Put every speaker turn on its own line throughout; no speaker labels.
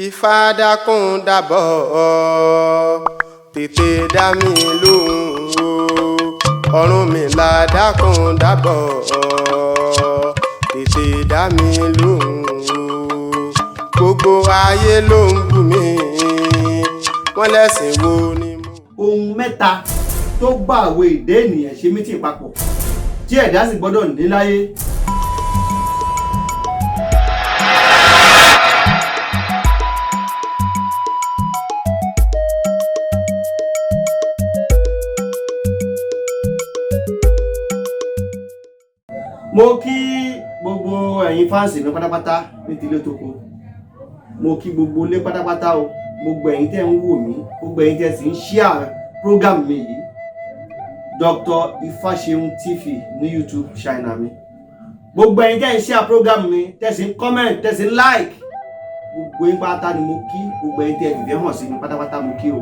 Ifá dákun dábọ̀ tètè dá mi lóhùn o, Ọ̀rúnmìlà dákun dábọ̀ tètè dá mi lóhùn o. Gbogbo ayé ló ń bú mi, wọ́n lẹ́sìn wo ni mo.
Ohun mẹ́ta tó bá àwọn èdè ènìyàn ṣe mítìn papọ̀ tí ẹ̀dá sì gbọ́dọ̀ ní láyé. Mo kí gbogbo ẹ̀yin fáǹsì mi pátápátá ní tilé toko. Mo kí gbogbo ilé pátápátá o. Gbogbo ẹ̀yin tẹ́ ń wò mí, gbogbo ẹ̀yin tẹ́ sì ń share program mi yìí. Dr. Ifaseun TV ní YouTube channel mi. Gbogbo ẹ̀yin tẹ́ ń share program mi, tẹ́ sì ń comment, tẹ́ sì ń like. Gbogbo yín pátá ni mo kí. Gbogbo ẹ̀yin tẹ́ fìfẹ́ hàn sí mi pátápátá mo kí o.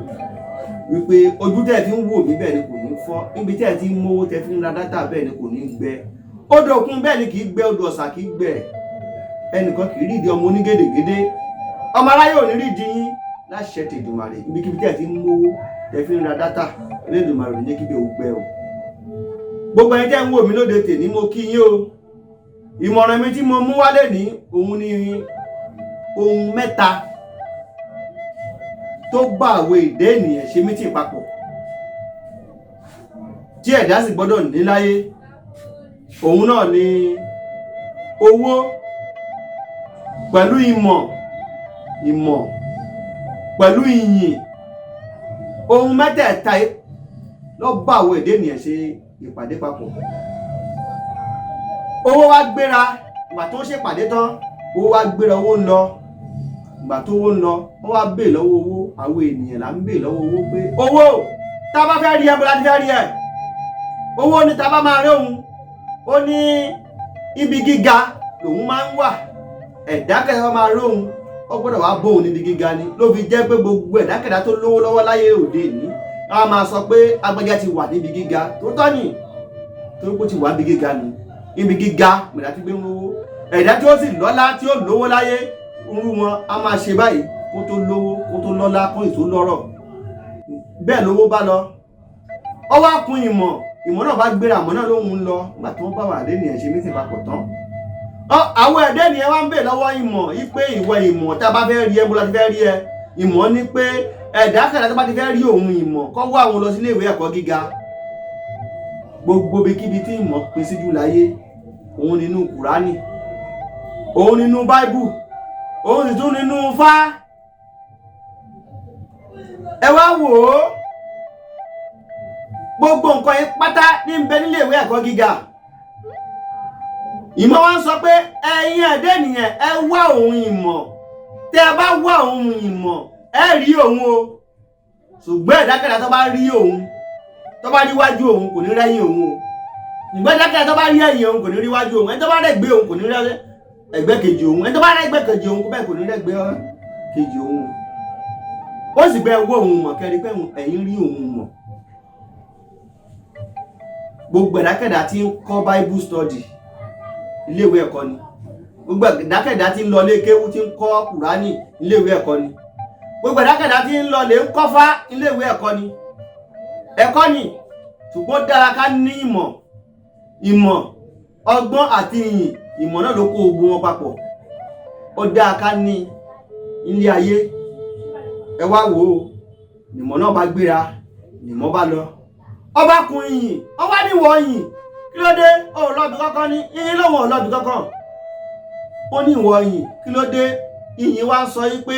Wípé ojú tẹ́ fi ń wò mí bẹ́ẹ̀ ni kò ní fọ́. Níbi tẹ́ ti ń mówó tẹ́ fi ń ra dátà bẹ́ẹ̀ ni kò ní gbẹ. Odò òkun bẹ́ẹ̀ ni kì í gbẹ, odò ọ̀sà kì í gbẹ. Ẹnìkan kì í rídìí ọmọ onígèdègèdè. Ọmọ aráyé ò ní rídìí yín láṣẹ tèdùmàrè. Ibikíbi tẹ́ ti ń mówó tẹ́ fi ń ra dátà Elédùmarè ní kíbi ò gbẹ o. Gbogbo ẹ̀yin tẹ́ ń wò mí lóde tèmi mo kí yín o. Ìmọ̀ràn mi tí mo mú wálé ní òun ni ohun mẹ́ta tó bá àwọn èdè ènìyàn ṣe mítìn papọ̀ tí ẹ̀dá sì gbọ́dọ̀ ní láyé. Òun náà ni owó pẹ̀lú ìmọ̀ pẹ̀lú ìyìn. Ohun mẹ́tẹ̀ẹ̀ta ló bá àwọn èdè ènìyàn ṣe ìpàdé papọ̀. Owó wá gbéra ìgbà tó ń ṣe ìpàdé tán, owó wá gbéra, owó ń lọ. Ìgbà tó owó ń lọ, wọ́n wá bèè lọ́wọ́ owó. Àwọn ènìyàn là ń bèè lọ́wọ́ owó pé owó tá a bá fẹ́ rí ẹ bó láti fẹ́ rí ẹ. Owó ní tá a bá máa rí òun, ó ní ibi gíga lòun máa ń wà. Ẹ̀dákẹ́dá máa rí òun, ó gbọ́dọ̀ wá bóun níbi gíga ni. Ló fi jẹ́ pé gbogbo ẹ̀dákẹ́dá tó lówó lọ́wọ́ láyé òde ní a máa sọ pé agbájá ti wà níbi gíga. Tó tọ́ ni torí pé ó ti wà níbi gíga ni. Ibi gíga mẹ̀dá ti gbé ń rówó. Ẹ̀dá tí ó sì lọ́lá tí ó lówó láyé irú wọn a máa ṣe báyìí kó tó lówó, kó tó lọ́lá, kó ìtó lọ́rọ̀. Bẹ́ẹ̀ lówó bá lọ. Ó wá kún ìmọ̀ náà bá gbéra, àmọ́ náà lóhun lọ. Nígbà tí wọ́n bá wà dé nìyẹn ṣe mítìn papọ̀ tán. Àwọn ẹ̀dẹ́ nìyẹn wá ń bè lọ́wọ́ ìmọ̀ yí pé ìwọ ìmọ̀ tá a bá fẹ́ rí ẹ bó láti fẹ́ rí ẹ. Ìmọ̀ ní pé ẹ̀dákẹ́dá tó bá ti fẹ́ rí òun ìmọ̀ kó wá àwọn lọ sí ilé ìwé ẹ̀kọ́ gíga. Gbogbo ibikíbi tí ìmọ̀ pín sí jù láyé, òun nínú Kùránì, òun nínú Báíbù, òun sì tún nínú Ifá. Ẹ wá wò ó, gbogbo nǹkan yẹn pátá ní ń bẹ nílé ìwé ẹ̀kọ́ gíga. Ìmọ̀ wá ń sọ pé ẹ̀yin ẹ̀dẹ́ ènìyàn ẹ wá òun ìmọ̀. Tẹ́ ẹ bá wá òun ìmọ̀ ẹ rí òun o. Ṣùgbọ́n ẹ̀dákẹ́dá tó bá rí òun, tó bá rí wájú òun kò ní rẹ́yìn òun o. Ṣùgbọ́n ẹ̀dákẹ́dá tó bá rí ẹ̀yìn òun kò ní rí wájú òun. Ẹni tó bá rẹ́gbẹ́ òun kò ní rí ẹgbẹ́ kejì òun. Ẹni tó bá rẹ́gbẹ́ kejì òun bẹ́ẹ̀ kò ní rẹ́gbẹ́ kejì òun. Ó sì gbẹ́ owó òun mọ̀ kẹ́rí pé ẹ̀yin rí òun mọ̀. Gbogbo ẹ̀dákẹ́dá tí ń kọ́ Bible study ilé ìwé ẹ̀kọ́ ni. Gbogbo ẹ̀dákẹ́dá tí ń lọ ilé kéwú tí ń kọ́ Kùránì ilé ìwé ẹ̀kọ́ ni. Gbogbo ẹ̀dákẹ́dá tí ń lọ lè ń kọ́fá ilé ìwé ẹ̀kọ́ ni. Ẹ̀kọ́ ni. Ṣùgbọ́n dára ká ní ìmọ̀ ọgbọ́n àti ìyìn. Ìmọ̀ náà ló kó gbogbo wọn papọ̀. Ó dára ká ní ilé ayé. Ẹ wá wò ó, ìmọ̀ náà bá gbéra, ìmọ̀ bá lọ. Ọba kun ìyìn, ọba níwọ̀ ìyìn. Kí ló dé? Ó lọ́bi kankan ní ìyìn lóhun ò lọ́bi kankan. Ó ní ìwọ̀ ìyìn. Kí ló dé? Ìyìn wá sọ yí pé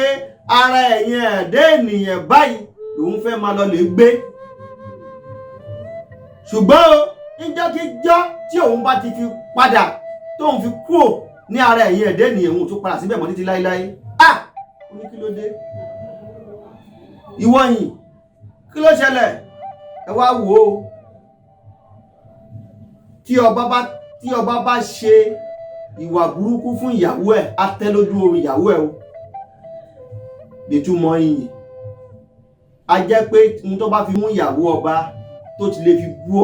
ara ẹ̀yin ẹ̀dẹ́ ènìyàn báyìí lòun fẹ́ máa lọ lè gbé. Ṣùgbọ́n o, níjọ́kíjọ́ tí òun bá ti fi padà tóun fi kúrò ní ara ẹ̀yin ẹ̀dẹ́ ènìyàn òun tó padà síbẹ̀ mọ́ títí láíláí. Ó ní kí ló dé? Ìwọ̀ ìyìn. Kí ló ṣẹlẹ̀? Ẹ wá wò ó. Tí ọba bá ṣe ìwà burúkú fún ìyàwó ẹ̀, á tẹ́ lójú orí ìyàwó ẹ̀ o. Ìtumọ̀ ìyìn. A jẹ́ pé ohun tó bá fi mú ìyàwó ọba tó ti lè fi bú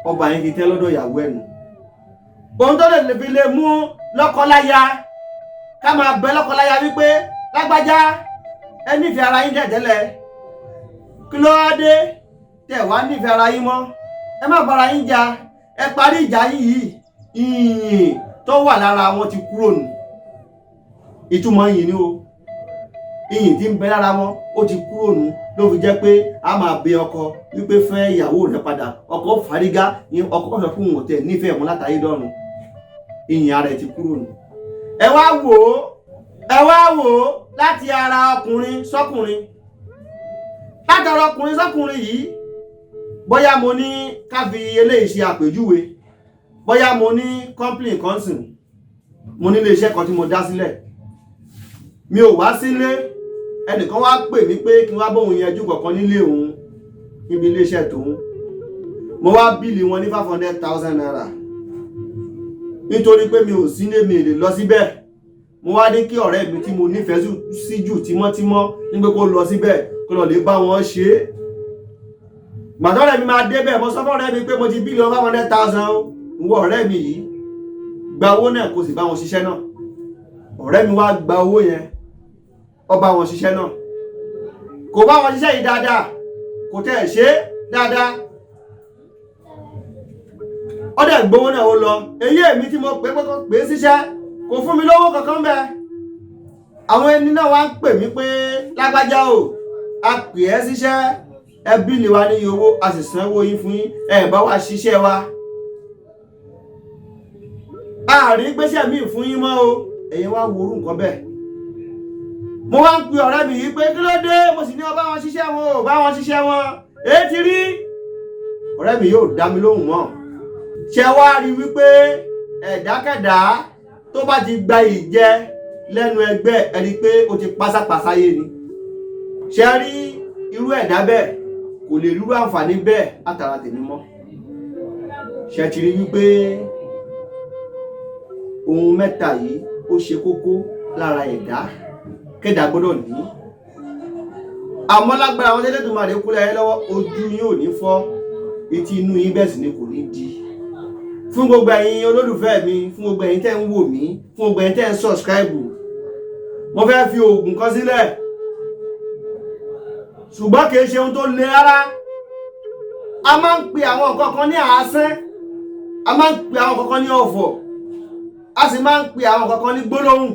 ọba yẹn ti tẹ́ lọ́dọ̀ ìyàwó ẹ̀ nù. Ohun tó lè fi lè mú lọ́kọláya ká máa bẹ lọ́kọláya wípé lágbájá ẹ nífẹ̀ẹ́ ara yín tẹ́lẹ̀ kí ló wá dé tẹ́ wá nífẹ̀ẹ́ ara yín mọ́ ẹ má bára yín jà ẹ parí ìjà yìí ìyìn tó wà lára wọn ti kúrò nù ìtumọ̀ yìí ni o ìyìn tí ń bẹ lára wọn ó ti kúrò nù ló fi jẹ́ pé a máa bẹ ọkọ wípé fẹ́ ìyàwó rẹ̀ padà ọkọ fàrígá ọkọ sọ fún wọn tẹ̀ nífẹ̀ẹ́ wọn látàrí dọ́run ìyìn ara ẹ̀ ti kúrò nù ẹ wá wò ó láti ara ọkùnrin sọ́kùnrin látara ọkùnrin sọ́kùnrin yìí bóyá mo ní ká fi eléyìí ṣe àpèjúwe bóyá mo ní complain council mo ní iléeṣẹ́ kan tí mo dá sílẹ̀ mi ò wá sílé ẹnìkan wá pè mí pé kí n wá bóun yanjú kọ̀ọ̀kan nílé òun níbi iléeṣẹ́ tòun mo wá bíìlì wọn ní 500,000 naira nítorí pé mi ò sílé mi lè lọ síbẹ̀ mo wá ní kí ọ̀rẹ́ mi tí mo nífẹ̀ẹ́ sí jù tímọ́tímọ́ ní pé kó lọ síbẹ̀ kó lọ lè bá wọn ṣe é gbàtọ́rẹ́ mi máa débẹ̀ mo sọ fọ́rẹ́ mi pé mo ti bíìlì 500,000 ìwọ ọ̀rẹ́ mi yìí gba owó náà kó sì bá wọn ṣiṣẹ́ náà ọ̀rẹ́ mi wá gba owó yẹn ó bá wọn ṣiṣẹ́ náà kò bá wọn ṣiṣẹ́ yìí dáadáa kò tẹ́ ẹ̀ ṣe dáadáa ó dẹ̀ gbowó náà ó lọ èyí èmi tí mo pè síṣẹ́ kò fún mi lówó kankan bẹ́ẹ̀ àwọn ẹni náà wá ń pè mí pé lágbájá o a pè ẹ́ síṣẹ́ ẹ bíìlì wa ní owó a sì sanwó yín fún yín ẹ bá wa ṣiṣẹ́ wa àárín gbéṣẹ́ míì fún yín mọ́ o ẹ̀yin wá wo orú nǹkan bẹ́ẹ̀ mo wá ń pe ọ̀rẹ́ mi yìí pé kí ló dé mo sì ní ó bá wọn ṣiṣẹ́ wọn ò bá wọn ṣiṣẹ́ wọn èyí ti rí ọ̀rẹ́ mi yóò dá mi lóhùn mọ́ ṣe wá rí wípé ẹ̀dákẹ́dá tó bá ti gba ìjẹ lẹ́nu ẹgbẹ́ ẹni pé ó ti pásápàsáyé ni ṣe rí irú ẹ̀dá bẹ́ẹ̀ kò lè rírú àǹfààní bẹ́ẹ̀ látara tèmi mọ́ ṣe ti rí wípé ohun mẹ́ta yìí ó ṣe kókó lára ẹ̀dá kẹ́dà gbọ́dọ̀ ní àmọ́ lágbára àwọn Elédùmarè kú láyé lọ́wọ́ ojú yín ò ní fọ́ etí inú yín bẹ́ẹ̀ sì ni kò ní di fún gbogbo ẹ̀yin olólùfẹ́ mi fún gbogbo ẹ̀yin tẹ́ ń wò mí fún gbogbo ẹ̀yin tẹ́ ń subscribe mo fẹ́ fi oògùn kan sílẹ̀ ṣùgbọ́n kìí ṣe ohun tó le rárá a máa ń pe àwọn nǹkan kan ní àásán a máa ń pe àwọn nǹkan kan ní ọ̀fọ̀ a sì máa ń pe àwọn nǹkan kan ní gbólóhùn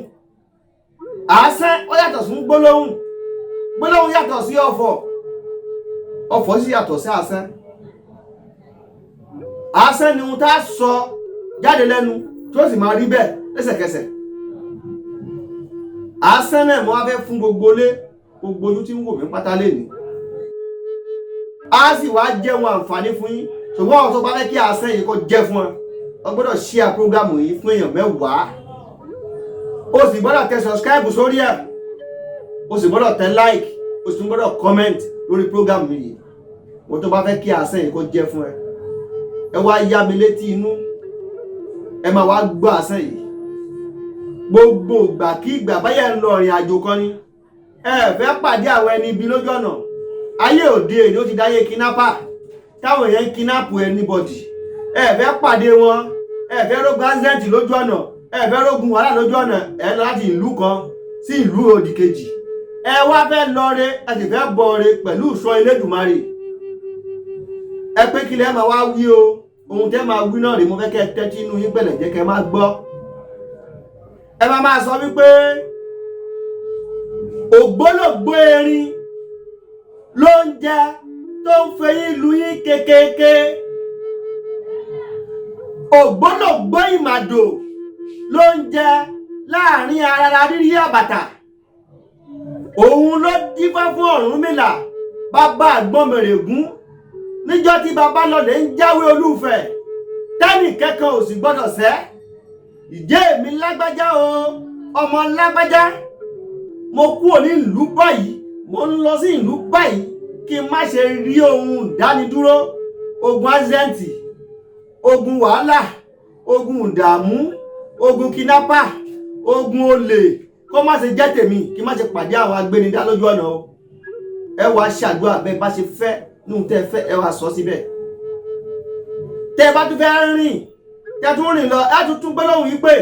àásán ó yàtọ̀ sí gbólóhùn gbólóhùn yàtọ̀ sí ọ̀fọ̀ ọ̀fọ̀ sì yàtọ̀ sí àásán àásán ni ohun tá a sọ jáde lẹ́nu tó sì máa rí bẹ́ẹ̀ lẹ́sẹ̀kẹsẹ̀ àásán náà mo wá fẹ́ fún gbogbo lé gbogbo ojú tí ń wò mí pátá lẹ́nu a sì wá jẹ́ wọn àǹfààní fún yín ṣùgbọ́n àwọn tó bá fẹ́ kí àásán yìí kó jẹ́ fún ọ gbọ́dọ̀ share program yìí fún èèyàn 10 o sì gbọ́dọ̀ tẹ subscribe sórí ẹ̀ o sì gbọ́dọ̀ tẹ like o sì gbọ́dọ̀ comment lórí program mi yìí wọ́n tó bá fẹ́ kí àásán yìí kó jẹ́ fún ẹ wá yá mi létí inú ẹ máa wá gbọ́ àásán yìí gbogbo ìgbà kí ìgbà báyẹ̀ ń lọ ìrìn àjò kan ni ẹ fẹ́ pàdé àwọn ẹni ibi lójú ọ̀nà ayé òde èdè ó ti dáyé kidnapper táwọn èèyàn ń kidnap anybody ẹ fẹ́ pàdé wọn ẹ fẹ́ rógun accident lójú ọ̀nà ẹ fẹ́ rógun wàhálà lójú ọ̀nà ẹ lọ láti ìlú kan sí ìlú òdì kejì ẹ wá fẹ́ lọre ẹ sì fẹ́ bọre pẹ̀lú ìṣọ́ Elédùmarè ẹ pé kí lẹ máa wá wí o ohun tẹ́ máa wí náà rí mo fẹ́ kẹ́ tẹ́tí inú yín pẹ̀lẹ́ jẹ́ kẹ́ máa gbọ́ ẹ máa sọ wípé ògbólógbó erin ló ń jẹ tó ń fẹyín lu yín kékeré ògbólógbó ìmàdò ló ń jẹ láàrin ara rírí àbàtà òun ló dífá fún Ọ̀rúnmìlà bàbá àgbọ̀nmẹ̀rẹ̀gún níjọ́ tí bàbá lọ́lẹ̀ ń jáwé olúfẹ̀ tẹ́nì kẹ́kan ò sì gbọ́dọ̀ sẹ́ ìjẹ́ èmi lágbájá o ọmọ lágbájá mo kúrò ní ìlú báyìí mo ń lọ sí ìlú báyìí kí n má ṣe rí ohun ìdánidúró ogun azẹ́ǹtì ogun wàhálà ogun ìdààmú ogun kidnapper ogun olè kó má ṣe jẹ́ tèmi kí n má ṣe pàdé àwọn agbénidá lójú ọ̀nà o ẹ wá ṣàdúrà bẹ́ẹ̀ bá ṣe fẹ́ nínú tẹ́ fẹ́ ẹ wá sọ síbẹ̀ tẹ́ bá tún fẹ́ rìn tẹ́ tún rìn lọ ẹ tún gbólóhùn yìí pé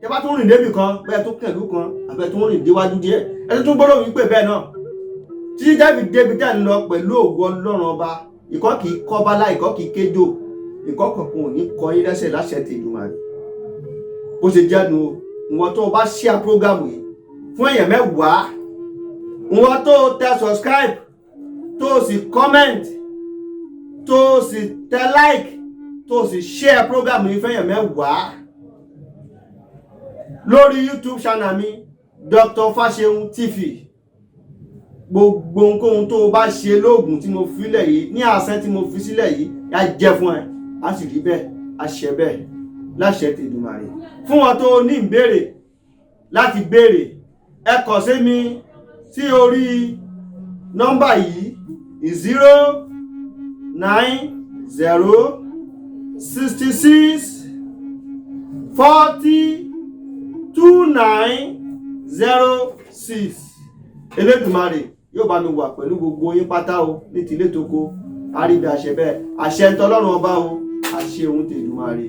tẹ́ bá tún rìn débi kan bẹ́ẹ̀ tún kẹ̀lú kan àbẹ́ tún rìn déwájú díẹ̀ ẹ tún gbọ́dọ̀ wípé bẹ́ẹ̀ náà títí débi tẹ́ ń lọ pẹ̀lú ògo Ọlọ́run ọba ìkọ́ kìí kọ́ bálá ìkọ́ kìí kéjò ìkọ́ kankan ò ní kọ yín lẹ́sẹ̀ láṣẹ ti Èdùmàrè bó ṣe jẹ́nu ìwọ̀n tó o bá share program yìí fún èèyàn mẹ́wàá ìwọ̀n tó o tẹ subscribe tó o sì comment tó o sì tẹ like tó o sì share program yìí fún èèyàn mẹ́wàá lórí YouTube channel mi Dr. Ifaseun TV gbogbo ohunkóhun tó o bá ṣe lóògùn tí mo filẹ̀ yìí ní àṣẹ tí mo fi sílẹ̀ yìí á jẹ́ fún ẹ á sì rí bẹ́ẹ̀ á ṣe bẹ́ẹ̀ láṣẹ ti Èdùmàrè fún wọn tó ní ìbéèrè láti béèrè ẹ kàn sí mi sí orí nọ́mbà yìí 09066402906 Elédùmarè yóò bá mi wà pẹ̀lú gbogbo yín pátá o ní tilé toko àríbi àṣẹ bẹ́ẹ̀ àṣẹ ń tọ́lọ́run ọba o àṣẹ òun ti Èdùmàrè.